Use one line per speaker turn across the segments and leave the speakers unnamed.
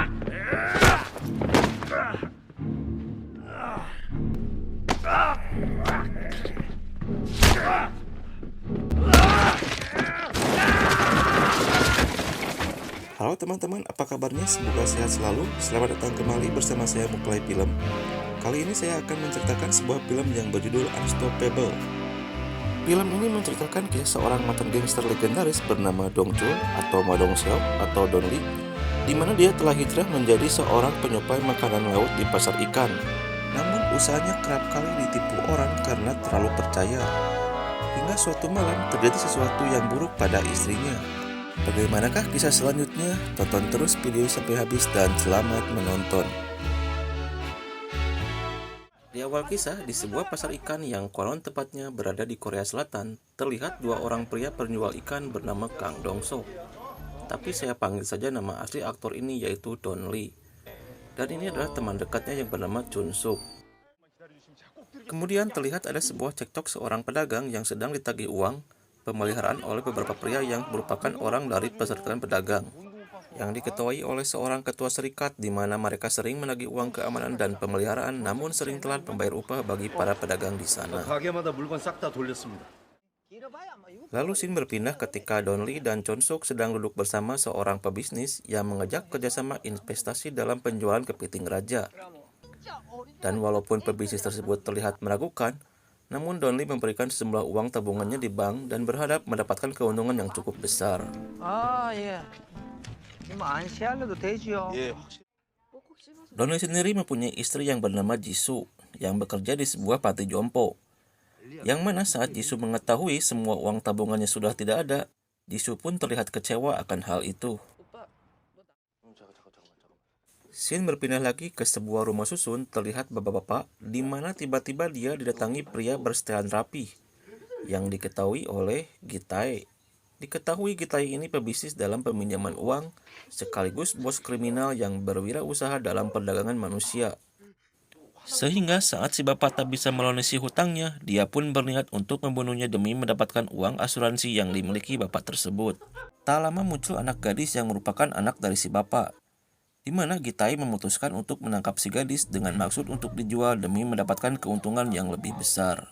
Halo teman-teman, apa kabarnya? Semoga sehat selalu. Selamat datang kembali bersama saya Muklai Film. Kali ini saya akan menceritakan sebuah film yang berjudul Unstoppable. Film ini menceritakan kisah seorang mantan gangster legendaris bernama Dong Chul atau Ma Dong Seok atau Don Lee, di mana dia telah hijrah menjadi seorang penyuplai makanan laut di pasar ikan. Namun usahanya kerap kali ditipu orang karena terlalu percaya. Hingga suatu malam terjadi sesuatu yang buruk pada istrinya. Bagaimanakah kisah selanjutnya? Tonton terus video sampai habis dan selamat menonton. Di awal kisah, di sebuah pasar ikan yang konon tepatnya berada di Korea Selatan, terlihat dua orang pria penjual ikan bernama Kang Dong Sok. Tapi saya panggil saja nama asli aktor ini yaitu Don Lee. Dan ini adalah teman dekatnya yang bernama Chun Suk. Kemudian terlihat ada sebuah cekcok seorang pedagang yang sedang ditagih uang pemeliharaan oleh beberapa pria yang merupakan orang dari perserikat pedagang, yang diketuai oleh seorang ketua serikat di mana mereka sering menagih uang keamanan dan pemeliharaan namun sering telat membayar upah bagi para pedagang di sana. Lalu scene berpindah ketika Don Lee dan Chun Suk sedang duduk bersama seorang pebisnis yang mengajak kerjasama investasi dalam penjualan kepiting raja. Dan walaupun pebisnis tersebut terlihat meragukan, namun Don Lee memberikan sejumlah uang tabungannya di bank dan berharap mendapatkan keuntungan yang cukup besar. Don Lee sendiri mempunyai istri yang bernama Jisoo yang bekerja di sebuah panti jompo. Yang mana saat Jisoo mengetahui semua uang tabungannya sudah tidak ada, Jisoo pun terlihat kecewa akan hal itu. Scene berpindah lagi ke sebuah rumah susun terlihat bapak-bapak di mana tiba-tiba dia didatangi pria bersetelan rapi yang diketahui oleh Gitae. Diketahui Gitae ini pebisnis dalam peminjaman uang sekaligus bos kriminal yang berwirausaha dalam perdagangan manusia. Sehingga saat si bapak tak bisa melunasi hutangnya, dia pun berniat untuk membunuhnya demi mendapatkan uang asuransi yang dimiliki bapak tersebut. Tak lama muncul anak gadis yang merupakan anak dari si bapak, di mana Gitae memutuskan untuk menangkap si gadis dengan maksud untuk dijual demi mendapatkan keuntungan yang lebih besar.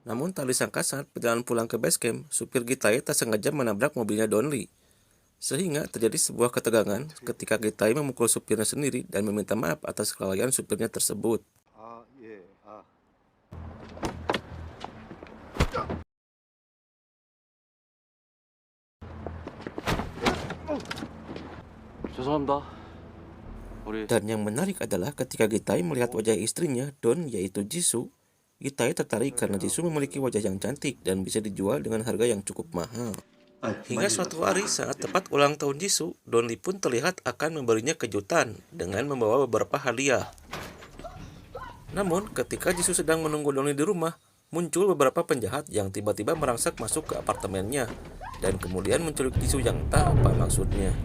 Namun tak disangka saat perjalanan pulang ke base camp, supir Gitae tak sengaja menabrak mobilnya Don Lee. Sehingga terjadi sebuah ketegangan ketika Gitae memukul supirnya sendiri dan meminta maaf atas kelalaian supirnya tersebut. Dan yang menarik adalah ketika Gitae melihat wajah istrinya, Don, yaitu Jisoo, Gitae tertarik karena Jisoo memiliki wajah yang cantik dan bisa dijual dengan harga yang cukup mahal. Hingga suatu hari saat tepat ulang tahun Jisoo, Don Lee pun terlihat akan memberinya kejutan dengan membawa beberapa hadiah. Namun ketika Jisoo sedang menunggu Don Lee di rumah, muncul beberapa penjahat yang tiba-tiba merangsak masuk ke apartemennya dan kemudian menculik Jisoo yang tak apa maksudnya.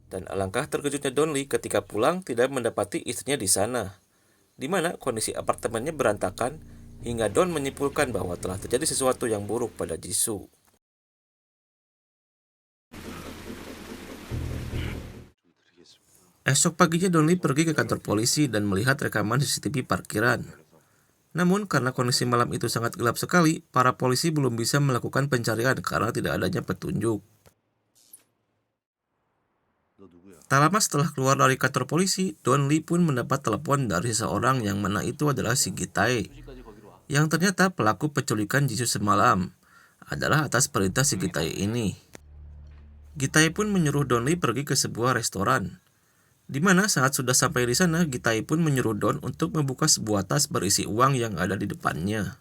Dan alangkah terkejutnya Don Lee ketika pulang tidak mendapati istrinya di sana, di mana kondisi apartemennya berantakan hingga Don menyimpulkan bahwa telah terjadi sesuatu yang buruk pada Jisoo. Esok paginya Don Lee pergi ke kantor polisi dan melihat rekaman CCTV parkiran. Namun karena kondisi malam itu sangat gelap sekali, para polisi belum bisa melakukan pencarian karena tidak adanya petunjuk. Tak lama setelah keluar dari kantor polisi, Don Lee pun mendapat telepon dari seseorang yang mana itu adalah si Gitae, yang ternyata pelaku penculikan Jisoo semalam adalah atas perintah si Gitae ini. Gitae pun menyuruh Don Lee pergi ke sebuah restoran, di mana saat sudah sampai di sana, Gitae pun menyuruh Don untuk membuka sebuah tas berisi uang yang ada di depannya.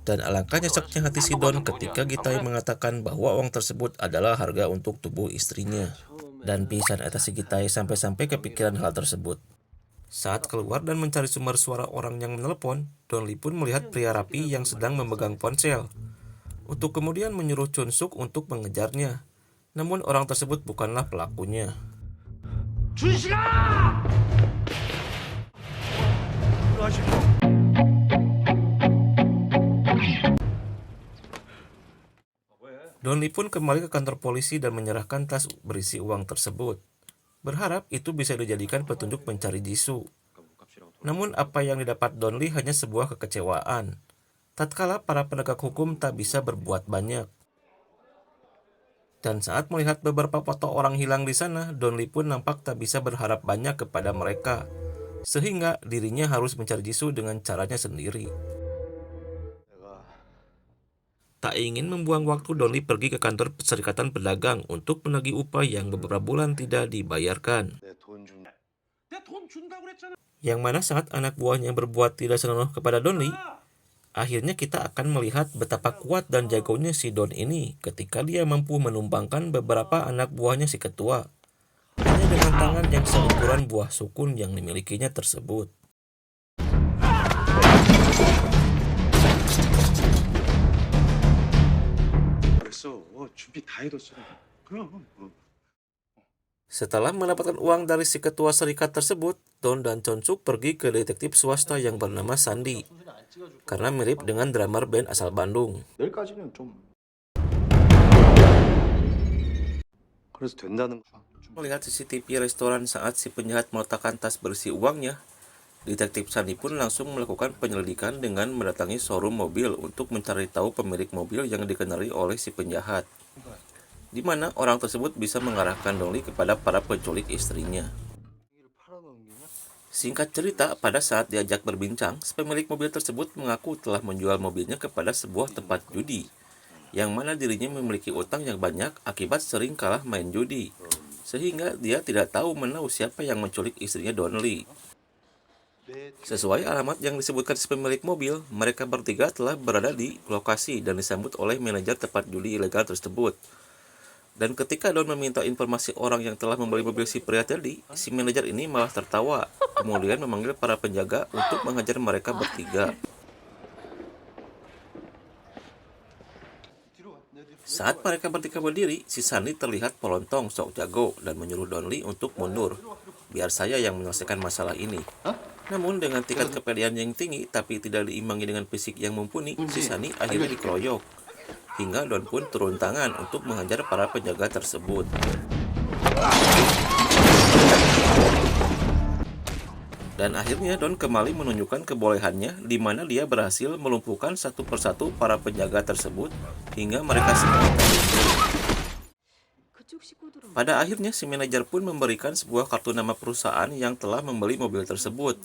Dan alangkah nyeseknya hati si Don ketika Gitae mengatakan bahwa uang tersebut adalah harga untuk tubuh istrinya. Dan pisan eta si Gitae sampai-sampai kepikiran hal tersebut. Saat keluar dan mencari sumber suara orang yang menelepon, Don Lee pun melihat pria rapi yang sedang memegang ponsel, untuk kemudian menyuruh Chun Suk untuk mengejarnya. Namun orang tersebut bukanlah pelakunya. Donli pun kembali ke kantor polisi dan menyerahkan tas berisi uang tersebut, berharap itu bisa dijadikan petunjuk mencari Jisoo. Namun apa yang didapat Donli hanya sebuah kekecewaan, tatkala para penegak hukum tak bisa berbuat banyak. Dan saat melihat beberapa foto orang hilang di sana, Donli pun nampak tak bisa berharap banyak kepada mereka, sehingga dirinya harus mencari Jisoo dengan caranya sendiri. Tak ingin membuang waktu, Donli pergi ke kantor Perserikatan Pedagang untuk menagih upah yang beberapa bulan tidak dibayarkan. Yang mana saat anak buahnya berbuat tidak senonoh kepada Donli, akhirnya kita akan melihat betapa kuat dan jagonya si Don ini ketika dia mampu menumbangkan beberapa anak buahnya si ketua, hanya dengan tangan yang seukuran buah sukun yang dimilikinya tersebut. Setelah mendapatkan uang dari si ketua serikat tersebut, Don dan Chonsuk pergi ke detektif swasta yang bernama Sandy, karena mirip dengan drummer band asal Bandung. Melihat CCTV restoran saat si penjahat meletakkan tas berisi uangnya, detektif Sandy pun langsung melakukan penyelidikan dengan mendatangi showroom mobil untuk mencari tahu pemilik mobil yang dikenali oleh si penjahat, di mana orang tersebut bisa mengarahkan Donli kepada para penculik istrinya. Singkat cerita, pada saat diajak berbincang, pemilik mobil tersebut mengaku telah menjual mobilnya kepada sebuah tempat judi, yang mana dirinya memiliki utang yang banyak akibat sering kalah main judi, sehingga dia tidak tahu menahu siapa yang menculik istrinya Donli. Sesuai alamat yang disebutkan si pemilik mobil, mereka bertiga telah berada di lokasi dan disambut oleh manajer tempat judi ilegal tersebut. Dan ketika Don meminta informasi orang yang telah membeli mobil si pria tadi, si manajer ini malah tertawa, kemudian memanggil para penjaga untuk menghajar mereka bertiga. Saat mereka bertiga berdiri, si Sandy terlihat pelontong sok jago dan menyuruh Donli untuk mundur. Biar saya yang menyelesaikan masalah ini. Namun dengan tingkat kepedean yang tinggi tapi tidak diimbangi dengan fisik yang mumpuni, si Sandy akhirnya dikeroyok. Hingga Don pun turun tangan untuk menghajar para penjaga tersebut. Dan akhirnya Don kembali menunjukkan kebolehannya, di mana dia berhasil melumpuhkan satu persatu para penjaga tersebut hingga mereka semua tertidur. Pada akhirnya si manajer pun memberikan sebuah kartu nama perusahaan yang telah membeli mobil tersebut,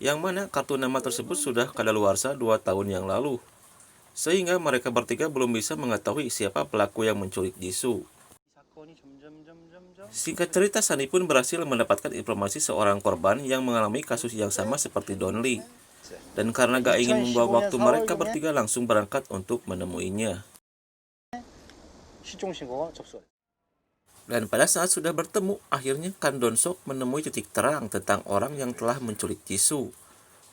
yang mana kartu nama tersebut sudah kadaluarsa 2 tahun yang lalu, sehingga mereka bertiga belum bisa mengetahui siapa pelaku yang menculik Jisoo. Singkat cerita, Sandy pun berhasil mendapatkan informasi seorang korban yang mengalami kasus yang sama seperti Donli. Dan karena gak ingin membuang waktu, mereka bertiga langsung berangkat untuk menemuinya. Dan pada saat sudah bertemu, akhirnya Kang Don-sok menemui titik terang tentang orang yang telah menculik Jisoo.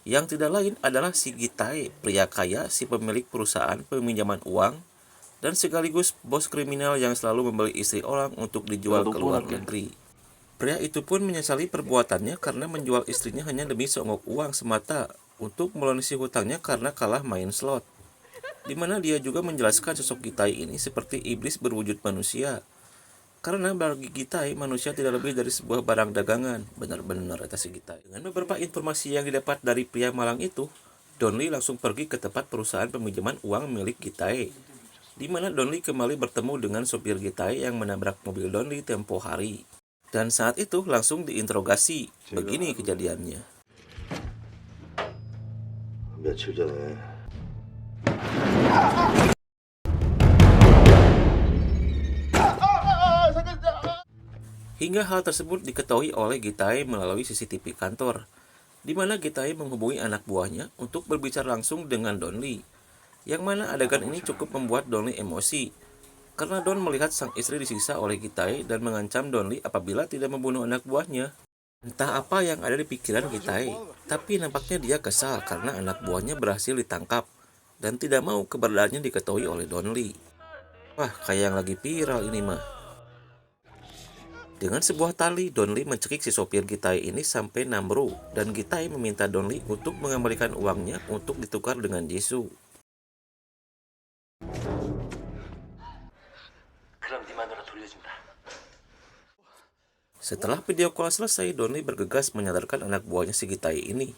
Yang tidak lain adalah si Gi-tae, pria kaya, si pemilik perusahaan peminjaman uang, dan sekaligus bos kriminal yang selalu membeli istri orang untuk dijual ke luar negeri. Pria itu pun menyesali perbuatannya karena menjual istrinya hanya demi seonggok uang semata untuk melunasi hutangnya karena kalah main slot. Di mana dia juga menjelaskan sosok Gi-tae ini seperti iblis berwujud manusia. Karena bagi Gi-tae, manusia tidak lebih dari sebuah barang dagangan. Benar-benar atas Gi-tae. Dengan beberapa informasi yang didapat dari pria malang itu, Donli langsung pergi ke tempat perusahaan peminjaman uang milik Gi-tae, di mana Donli kembali bertemu dengan sopir Gi-tae yang menabrak mobil Donli tempo hari. Dan saat itu langsung diinterogasi. Begini kejadiannya. Hingga hal tersebut diketahui oleh Gi-tae melalui CCTV kantor, di mana Gi-tae menghubungi anak buahnya untuk berbicara langsung dengan Donli, yang mana adegan ini cukup membuat Donli emosi, karena Don melihat sang istri disiksa oleh Gi-tae dan mengancam Donli apabila tidak membunuh anak buahnya. Entah apa yang ada di pikiran Gi-tae, tapi nampaknya dia kesal karena anak buahnya berhasil ditangkap, dan tidak mau keberadaannya diketahui oleh Donli. Wah, kayak yang lagi viral ini mah. Dengan sebuah tali, Donli mencekik si sopir Gi-tae ini sampai nambru, dan Gi-tae meminta Donli untuk mengembalikan uangnya untuk ditukar dengan Jisoo. Setelah video call selesai, Donnie bergegas menyadarkan anak buahnya si Gitai ini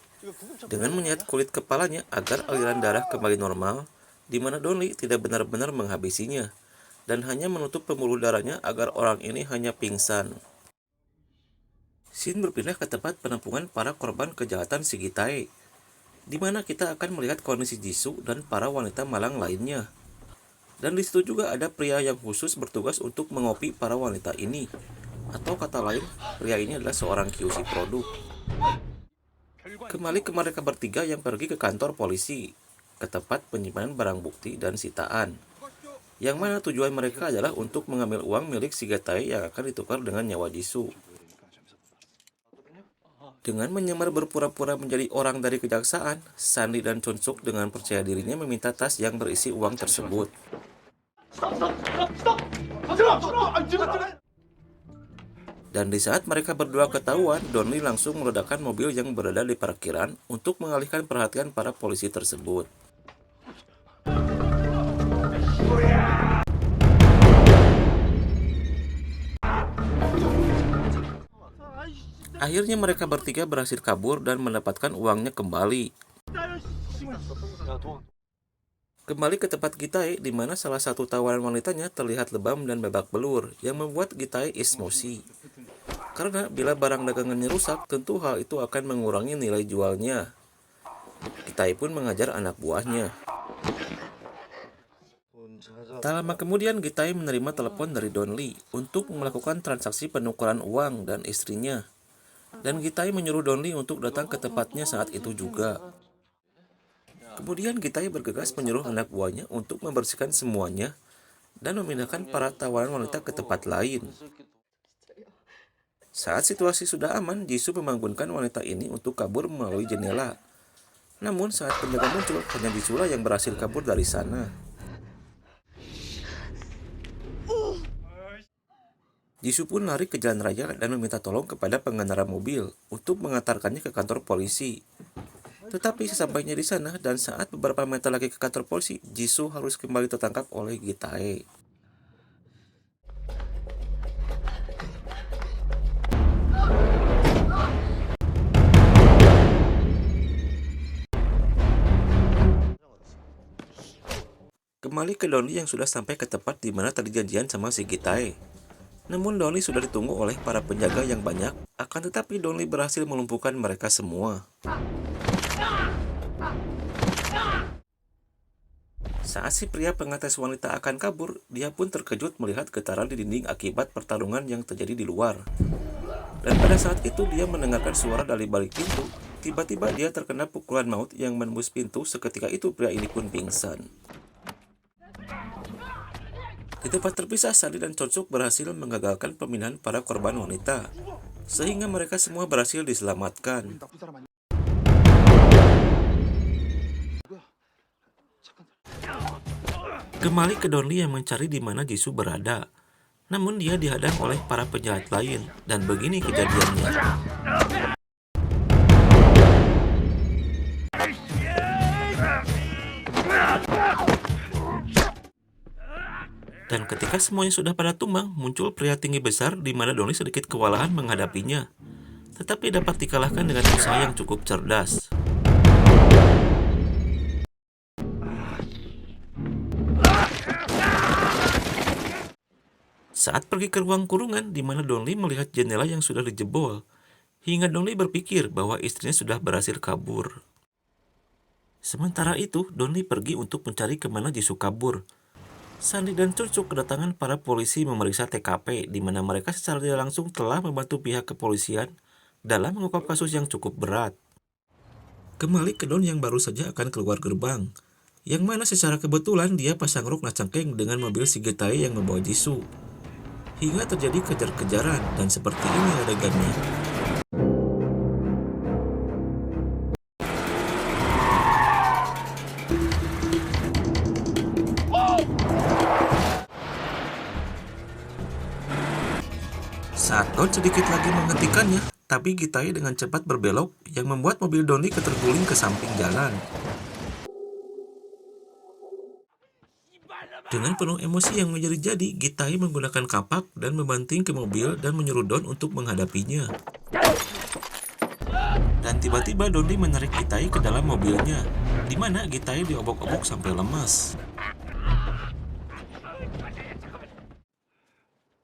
dengan menyayat kulit kepalanya agar aliran darah kembali normal, di mana Donnie tidak benar-benar menghabisinya dan hanya menutup pembuluh darahnya agar orang ini hanya pingsan. Scene berpindah ke tempat penampungan para korban kejahatan si Gitai, di mana kita akan melihat kondisi Jisoo dan para wanita malang lainnya. Dan di situ juga ada pria yang khusus bertugas untuk mengopi para wanita ini. Atau kata lain, pria ini adalah seorang QC produk. Kembali ke mereka bertiga yang pergi ke kantor polisi, ke tempat penyimpanan barang bukti dan sitaan. Yang mana tujuan mereka adalah untuk mengambil uang milik si Gitai yang akan ditukar dengan nyawa Jisoo. Dengan menyamar berpura-pura menjadi orang dari kejaksaan, Sandy dan Chun-suk dengan percaya dirinya meminta tas yang berisi uang tersebut. Dan di saat mereka berdua ketahuan, Donnie langsung meledakkan mobil yang berada di parkiran untuk mengalihkan perhatian para polisi tersebut. Akhirnya mereka bertiga berhasil kabur dan mendapatkan uangnya kembali. Kembali ke tempat Gitai, di mana salah satu tawanan wanitanya terlihat lebam dan babak belur, yang membuat Gitai emosi. Karena bila barang dagangannya rusak, tentu hal itu akan mengurangi nilai jualnya. Gitai pun mengajar anak buahnya. Tak lama kemudian, Gitai menerima telepon dari Don Lee untuk melakukan transaksi penukaran uang dan istrinya. Dan Gitai menyuruh Don Lee untuk datang ke tempatnya saat itu juga. Kemudian Gitai bergegas menyuruh anak buahnya untuk membersihkan semuanya dan memindahkan para tawanan wanita ke tempat lain. Saat situasi sudah aman, Jisoo membangunkan wanita ini untuk kabur melalui jendela. Namun saat penjaga muncul, hanya Jisoo yang berhasil kabur dari sana. Jisoo pun lari ke jalan raya dan meminta tolong kepada pengendara mobil untuk mengantarkannya ke kantor polisi. Tetapi sesampainya di sana dan saat beberapa meter lagi ke kantor polisi, Jisoo harus kembali tertangkap oleh Gitai. Kembali ke Donnie yang sudah sampai ke tempat di mana tadi janjian sama si Gitai. Namun Donnie sudah ditunggu oleh para penjaga yang banyak, akan tetapi Donnie berhasil melumpuhkan mereka semua. Saat si pria pengatas wanita akan kabur, dia pun terkejut melihat getaran di dinding akibat pertarungan yang terjadi di luar. Dan pada saat itu dia mendengarkan suara dari balik pintu. Tiba-tiba dia terkena pukulan maut yang menembus pintu. Seketika itu pria ini pun pingsan. Di tempat terpisah, Sandy dan Chun-suk berhasil menggagalkan pemindahan para korban wanita, sehingga mereka semua berhasil diselamatkan. Kembali ke Don Lee yang mencari di mana Jisoo berada. Namun dia dihadang oleh para penjahat lain, dan begini kejadiannya. Dan ketika semuanya sudah pada tumbang, muncul pria tinggi besar di mana Don Lee sedikit kewalahan menghadapinya. Tetapi dapat dikalahkan dengan usaha yang cukup cerdas. Saat pergi ke ruang kurungan, di mana Don Lee melihat jendela yang sudah dijebol, hingga Don Lee berpikir bahwa istrinya sudah berhasil kabur. Sementara itu, Don Lee pergi untuk mencari kemana Jisoo kabur. Sandy dan Chun-suk kedatangan para polisi memeriksa TKP, di mana mereka secara tidak langsung telah membantu pihak kepolisian dalam mengungkap kasus yang cukup berat. Kembali ke Don yang baru saja akan keluar gerbang, yang mana secara kebetulan dia pasang rok nacangkeng dengan mobil si Gitai yang membawa Jisoo. Hingga terjadi kejar-kejaran, dan seperti ini adegannya. Saat Don sedikit lagi menghentikannya, tapi Gitai dengan cepat berbelok yang membuat mobil Donnie terguling ke samping jalan. Dengan penuh emosi yang menjadi-jadi, Gitai menggunakan kapak dan membanting ke mobil dan menyuruh Don untuk menghadapinya. Dan tiba-tiba Donli menarik Gitai ke dalam mobilnya, di mana Gitai diobok-obok sampai lemas.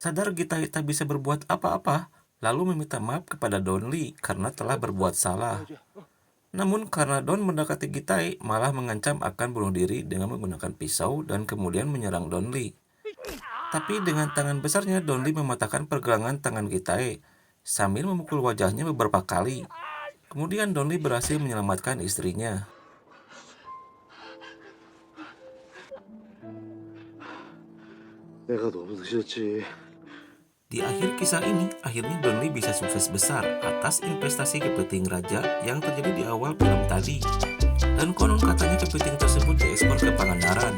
Sadar Gitai tak bisa berbuat apa-apa, lalu meminta maaf kepada Donli karena telah berbuat salah. Namun karena Don mendekati Gitai, malah mengancam akan bunuh diri dengan menggunakan pisau dan kemudian menyerang Donli. Tapi dengan tangan besarnya, Donli mematahkan pergelangan tangan Gitai sambil memukul wajahnya beberapa kali. Kemudian Donli berhasil menyelamatkan istrinya.
내가 너무 늦었지.
Di akhir kisah ini, akhirnya Donli bisa sukses besar atas investasi kepiting raja yang terjadi di awal film tadi. Dan konon katanya kepiting tersebut diekspor ke Pangandaran.